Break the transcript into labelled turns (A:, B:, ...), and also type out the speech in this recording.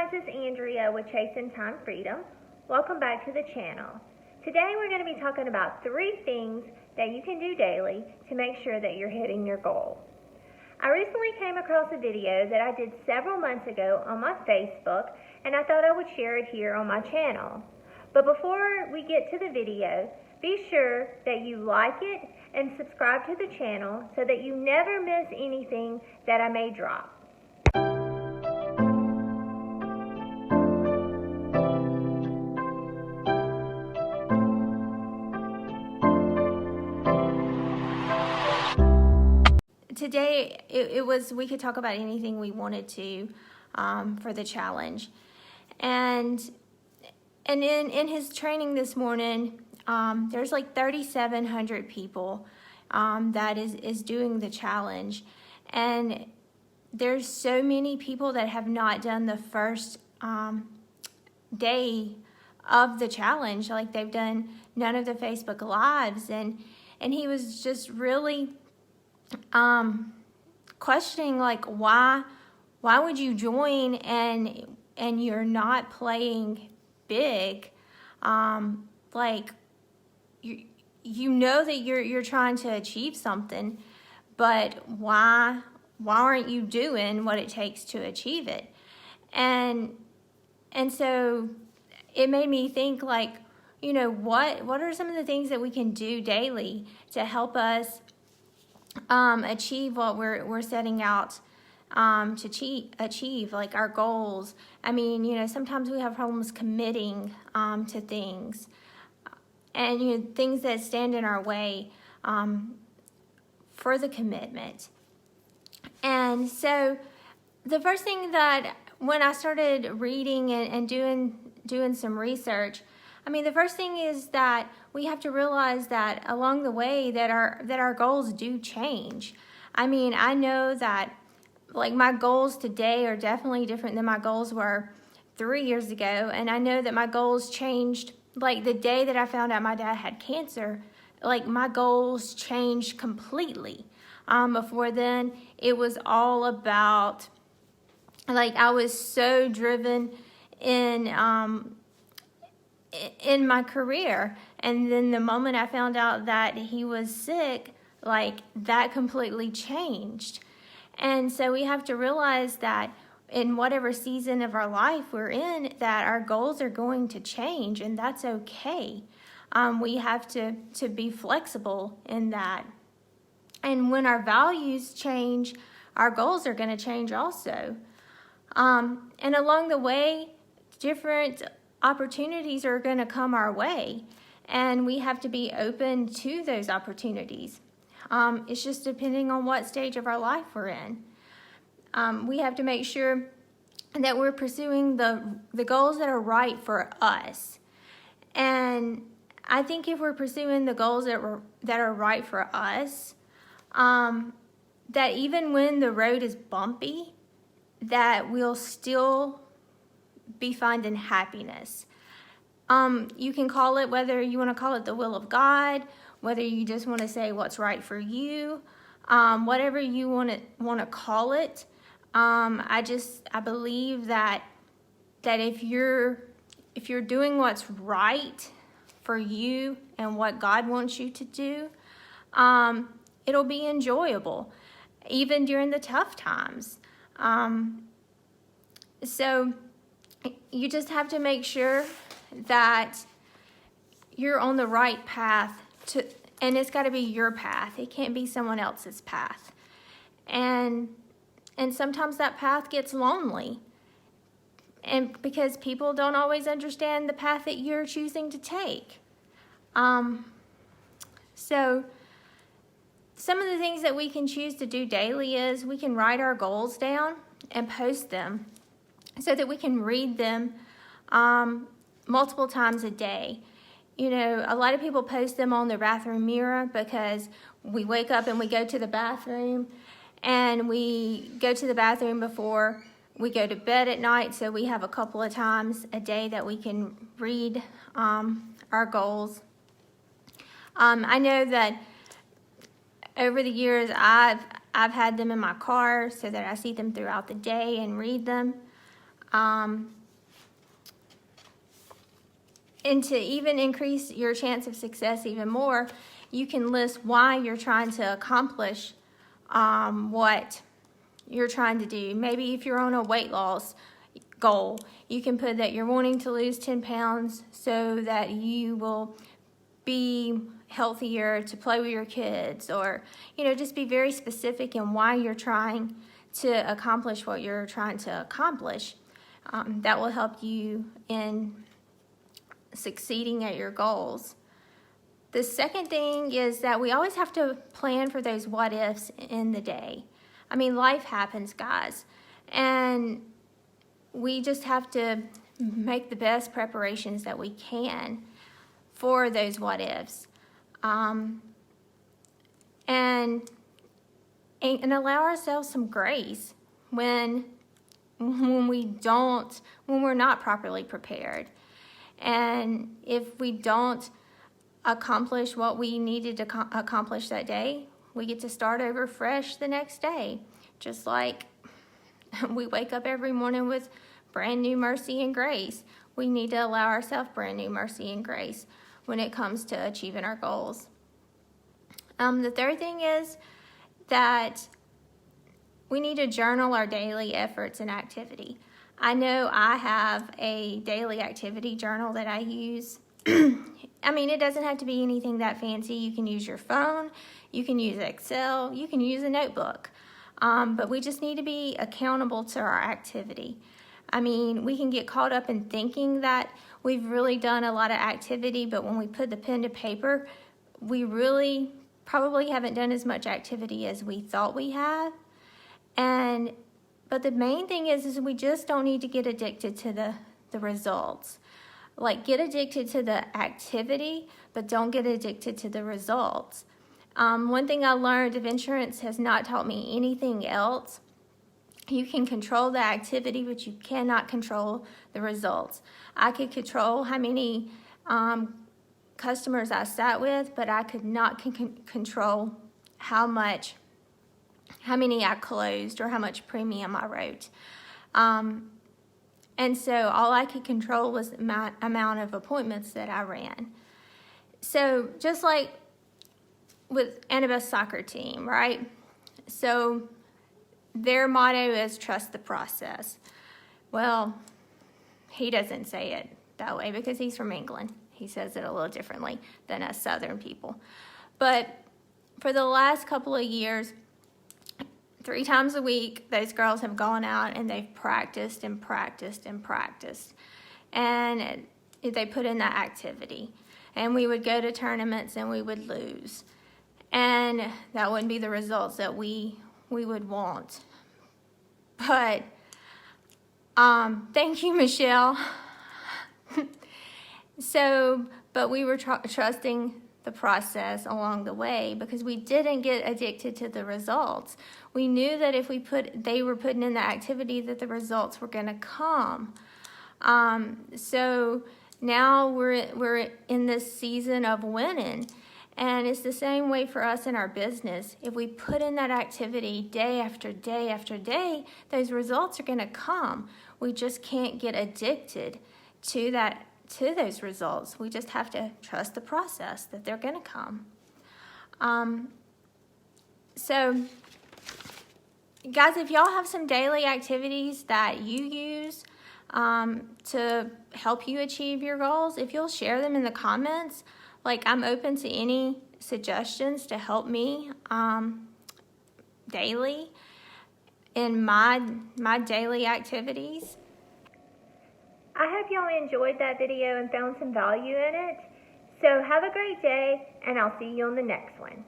A: guys, it's Andrea with Chasing Time Freedom. Welcome back to the channel. Today we're going to be talking about 3 things that you can do daily to make sure that you're hitting your goal. I recently came across a video that I did several months ago on my Facebook, and I thought I would share it here on my channel. But before we get to the video, be sure that you like it and subscribe to the channel so that you never miss anything that I may drop. Today, we could talk about anything we wanted to for the challenge. And in his training this morning, there's like 3,700 people that is doing the challenge. And there's so many people that have not done the first day of the challenge. Like, they've done none of the Facebook Lives. And he was just really questioning, like, why would you join and you're not playing big? Like, you know that you're trying to achieve something, but why aren't you doing what it takes to achieve it? And so it made me think, like, you know, what are some of the things that we can do daily to help us achieve what we're setting out to achieve, like our goals. I mean, you know, sometimes we have problems committing to things, and you know, things that stand in our way for the commitment. And so the first thing that, when I started reading and doing some research, I mean, the first thing is that we have to realize that along the way that our goals do change. I mean, I know that, like, my goals today are definitely different than my goals were 3 years ago, and I know that my goals changed. Like, the day that I found out my dad had cancer, like, my goals changed completely. Before then, it was all about, like, I was so driven in my career, and then the moment I found out that he was sick, like, that completely changed. And so we have to realize that in whatever season of our life we're in, that our goals are going to change, and that's okay. We have to be flexible in that. And when our values change, our goals are going to change also. And along the way, different opportunities are going to come our way, and we have to be open to those opportunities. It's just depending on what stage of our life we're in. We have to make sure that we're pursuing the goals that are right for us. And I think if we're pursuing the goals that are right for us, that even when the road is bumpy, that we'll still be finding happiness. You can call it, whether you want to call it the will of God, whether you just want to say what's right for you, whatever you want to call it. I believe that if you're doing what's right for you and what God wants you to do, it'll be enjoyable, even during the tough times. So you just have to make sure that you're on the right path and it's got to be your path. It can't be someone else's path. And sometimes that path gets lonely, and because people don't always understand the path that you're choosing to take. So some of the things that we can choose to do daily is we can write our goals down and post them so that we can read them multiple times a day. You know, a lot of people post them on their bathroom mirror because we wake up and we go to the bathroom, and we go to the bathroom before we go to bed at night, so we have a couple of times a day that we can read our goals. I know that over the years I've had them in my car so that I see them throughout the day and read them. And to even increase your chance of success even more, you can list why you're trying to accomplish what you're trying to do. Maybe if you're on a weight loss goal, you can put that you're wanting to lose 10 pounds so that you will be healthier to play with your kids, or just be very specific in why you're trying to accomplish what you're trying to accomplish. That will help you in succeeding at your goals. The second thing is that we always have to plan for those what ifs in the day. I mean, life happens, guys, and we just have to make the best preparations that we can for those what ifs, and allow ourselves some grace when we're not properly prepared. And if we don't accomplish what we needed to accomplish that day, we get to start over fresh the next day. Just like we wake up every morning with brand new mercy and grace, we need to allow ourselves brand new mercy and grace when it comes to achieving our goals. The third thing is that we need to journal our daily efforts and activity. I know I have a daily activity journal that I use. I mean, it doesn't have to be anything that fancy. You can use your phone, you can use Excel, you can use a notebook. But we just need to be accountable to our activity. I mean, we can get caught up in thinking that we've really done a lot of activity, but when we put the pen to paper, we really probably haven't done as much activity as we thought we have. But the main thing is we just don't need to get addicted to the results. Like, get addicted to the activity, but don't get addicted to the results. One thing I learned, if insurance has not taught me anything else, you can control the activity, but you cannot control the results. I could control how many customers I sat with, but I could not control how many I closed or how much premium I wrote. And so all I could control was the amount of appointments that I ran. So just like with Annabeth's soccer team, right? So their motto is trust the process. Well, he doesn't say it that way because he's from England. He says it a little differently than us Southern people. But for the last couple of years, 3 times a week, those girls have gone out and they've practiced and practiced and practiced. And they put in that activity. And we would go to tournaments and we would lose. And that wouldn't be the results that we would want. But thank you, Michelle. But we were trusting the process along the way because we didn't get addicted to the results. We knew that if they were putting in the activity, that the results were going to come. So now we're in this season of winning. And it's the same way for us in our business. If we put in that activity day after day after day, those results are going to come. We just can't get addicted to those results. We just have to trust the process that they're going to come. So, guys, if y'all have some daily activities that you use to help you achieve your goals, if you'll share them in the comments, I'm open to any suggestions to help me daily in my daily activities. I hope y'all enjoyed that video and found some value in it. So have a great day, and I'll see you on the next one.